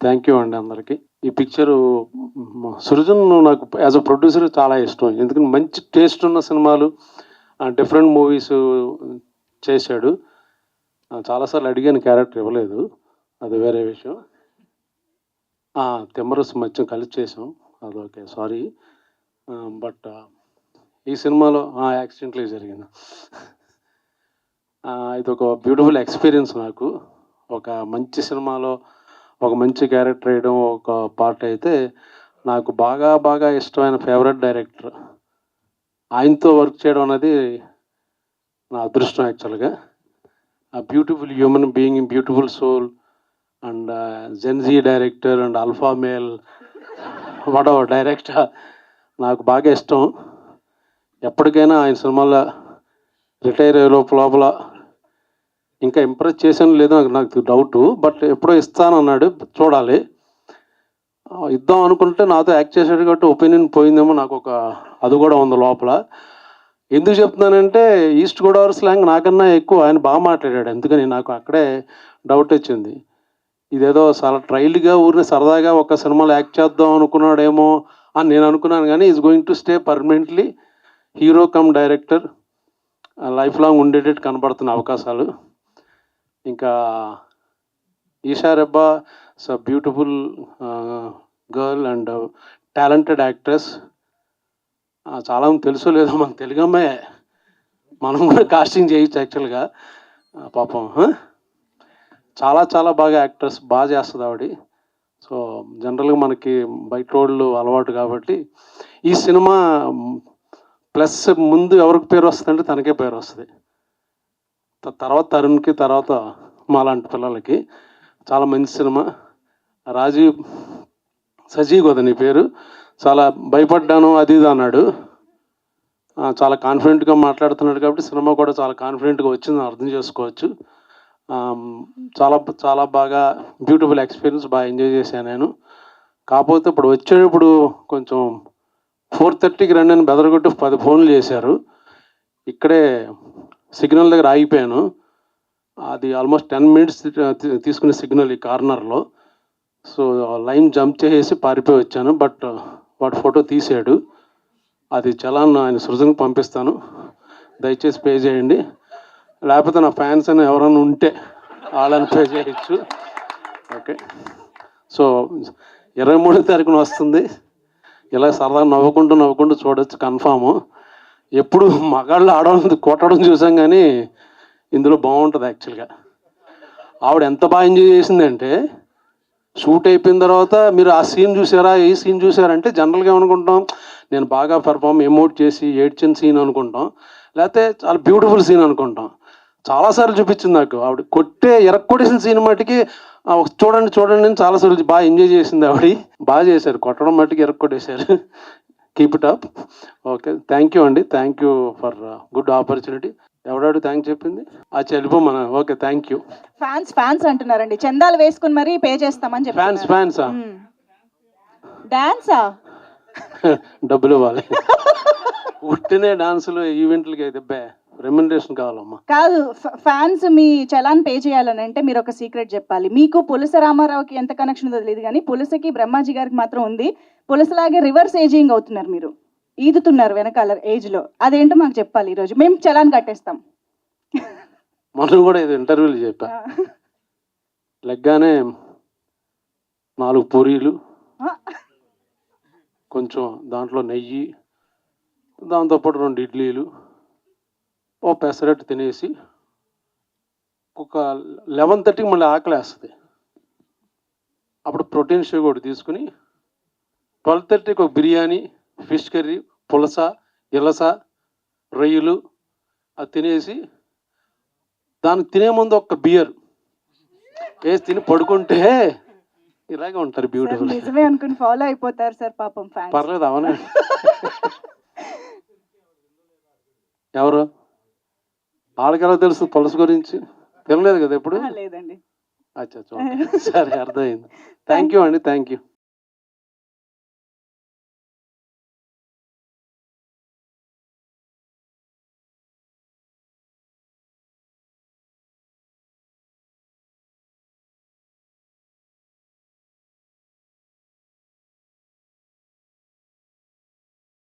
Thank you అండి అందరికి. ఈ పిక్చరు సృజన్ నాకు యాజ్ అ ప్రొడ్యూసర్ చాలా ఇష్టం. ఎందుకంటే మంచి టేస్ట్ ఉన్న సినిమాలు, డిఫరెంట్ మూవీస్ చేశాడు. చాలాసార్లు అడిగాను, క్యారెక్టర్ ఇవ్వలేదు, అది వేరే విషయం. తిమ్మరసు మధ్య కలిసి చేసాం, అది ఓకే, సారీ. బట్ ఈ సినిమాలో యాక్సిడెంట్లీ జరిగింది. ఇది ఒక బ్యూటిఫుల్ ఎక్స్పీరియన్స్ నాకు. ఒక మంచి సినిమాలో ఒక మంచి క్యారెక్టర్ వేయడం ఒక పార్ట్ అయితే, నాకు బాగా బాగా ఇష్టమైన ఫేవరెట్ డైరెక్టర్, ఆయనతో వర్క్ చేయడం అనేది నా అదృష్టం యాక్చువల్గా. ఆ beautiful human being, beautiful soul, and Gen Z director and alpha male వాడెవర్ డైరెక్టర్ నాకు బాగా ఇష్టం. ఎప్పటికైనా ఆయన సినిమాలో రిటైర్ అయ్యే లోపల ఇంకా ఇంప్రెస్ చేశాను లేదో నాకు డౌటు, బట్ ఎప్పుడో ఇస్తానన్నాడు, చూడాలి. ఇద్దాం అనుకుంటే నాతో యాక్ట్ చేశాడు కాబట్టి ఒపీనియన్ పోయిందేమో, నాకు ఒక అది కూడా ఉంది లోపల. ఎందుకు చెప్తున్నానంటే, ఈస్ట్ గోదావరి స్లాంగ్ నాకన్నా ఎక్కువ ఆయన బాగా మాట్లాడాడు, అందుకని నాకు అక్కడే డౌట్ వచ్చింది. ఇదేదో చాలా ట్రైల్గా ఊరిని సరదాగా ఒక సినిమాలో యాక్ట్ చేద్దాం అనుకున్నాడేమో అని నేను అనుకున్నాను, కానీ is going to stay permanently hero cum director, life long ఉండేటట్టు కనబడుతున్న అవకాశాలు. ఇంకా Eesha Rebba is a beautiful girl and talented actress. చాలామంది తెలుసో లేదో, మన తెలుగు అమ్మాయి, మనం కూడా కాస్టింగ్ చేయొచ్చు యాక్చువల్గా. పాపం చాలా చాలా బాగా యాక్ట్రెస్, బాగా చేస్తుంది ఆవిడ. సో జనరల్గా మనకి బయట రోడ్లు అలవాటు కాబట్టి ఈ సినిమా ప్లస్ ముందు ఎవరికి పేరు వస్తుందంటే తనకే పేరు వస్తుంది, తర్వాత తరుణ్కి, తర్వాత మాలాంటి పిల్లలకి. చాలా మంచి సినిమా. రాజీవ్ సజీవ్ కదా నీ పేరు, చాలా భయపడ్డాను అది ఇది అన్నాడు. చాలా కాన్ఫిడెంట్గా మాట్లాడుతున్నాడు కాబట్టి సినిమా కూడా చాలా కాన్ఫిడెంట్గా వచ్చిందని అర్థం చేసుకోవచ్చు. చాలా చాలా బాగా బ్యూటిఫుల్ ఎక్స్పీరియన్స్, బాగా ఎంజాయ్ చేశాను నేను. కాకపోతే ఇప్పుడు వచ్చేటప్పుడు కొంచెం 4:30కి రండి అని బెదరగొట్టి 10 ఫోన్లు చేశారు. ఇక్కడే సిగ్నల్ దగ్గర ఆగిపోయాను. అది ఆల్మోస్ట్ 10 మినిట్స్ తీసుకునే సిగ్నల్ ఈ కార్నర్లో. సో లైన్ జంప్ చేసేసి పారిపోయి వచ్చాను. బట్ వాడు ఫోటో తీసాడు, అది చలాన్ ఆయన సృజన్కి పంపిస్తాను, దయచేసి పే చేయండి. లేకపోతే నా ఫ్యాన్స్ అని ఎవరైనా ఉంటే వాళ్ళని పే చేయొచ్చు. ఓకే. సో 23వ తారీఖున వస్తుంది. ఇలా సరదాగా నవ్వుకుంటూ చూడొచ్చు కన్ఫాము. ఎప్పుడు మగాళ్ళు ఆడవాళ్ళని కొట్టడం చూసాం, కానీ ఇందులో బాగుంటుంది యాక్చువల్గా. ఆవిడ ఎంత బాగా ఎంజాయ్ చేసిందంటే, షూట్ అయిపోయిన తర్వాత మీరు ఆ సీన్ చూసారా, ఈ సీన్ చూసారంటే జనరల్గా ఏమనుకుంటాం, నేను బాగా పెర్ఫామ్ ఎమోట్ చేసి ఏడ్చిన సీన్ అనుకుంటాం, లేకపోతే చాలా బ్యూటిఫుల్ సీన్ అనుకుంటాం. చాలాసార్లు చూపించింది నాకు ఆవిడ ఎరక్కొట్టేసిన సీన్ మట్టుకి చూడండి అని చాలాసార్లు బాగా ఎంజాయ్ చేసింది ఆవిడ. బాగా చేశారు, కొట్టడం మట్టుకి ఎరక్కొట్టేశారు. Keep it up. Okay, thank you అండి, thank you for good opportunity. ఎవడాడు థ్యాంక్ చెప్పింది? చెల్లిపోమన. Okay, thank you. ఫ్యాన్స్ అంటున్నారండి, చందాలు వేసుకుని మరీ పే చేస్తామని చెప్పి. ఫ్యాన్సా? డాన్సా? డబ్బులు ఇవ్వాలి. ఉట్టినే డాన్సులు ఈవెంట్లకి అయితే రెమ్యునరేషన్ కావాలమ్మా. కాదు, ఫ్యాన్స్ మీ చలాన్ పే చేయాలని అంటే మీరు ఒక సీక్రెట్ చెప్పాలి. మీకు పులస రామారావుకి ఎంత కనెక్షన్ ఉందో తెలియదు, కానీ పులసకి బ్రహ్మాజీ గారికి మాత్రం ఉంది. పులసలాగే రివర్స్ ఏజింగ్ అవుతున్నారు, మీరు ఈదుతున్నారు వెనకాల ఏజ్లో. అదేంటో మాకు చెప్పాలి, ఈరోజు మేము చలాన్ కట్టేస్తాం. మనం కూడా ఇది ఇంటర్వ్యూలు చెప్పా, లెగ్గానే 4 పూరీలు, కొంచెం దాంట్లో నెయ్యి, దాంతోపాటు 2 ఇడ్లీలు, ఓ పెసరట్టు తినేసి ఒక 11:30కి మళ్ళీ ఆకలేస్తుంది. అప్పుడు ప్రోటీన్ షేక్ ఒకటి తీసుకుని 12:30కి ఒక బిర్యానీ, ఫిష్ కర్రీ, పులస, ఇలస, రొయ్యలు అది తినేసి, దానికి తినే ముందు ఒక బియర్ వేసి తిని పడుకుంటే ఇలాగే ఉంటారు బ్యూటిఫుల్. నిజమే అనుకుని ఫాలో అయిపోతారు సార్, పాపం ఫ్యాన్స్. పర్లేదు, అవునా? ఎవరు వాళ్ళకెలా తెలుసు పులస గురించి? తినలేదు కదా ఎప్పుడు? లేదండి. అచ్చా, సరే, అర్థమైంది. థ్యాంక్ యూ అండి, థ్యాంక్ యూ.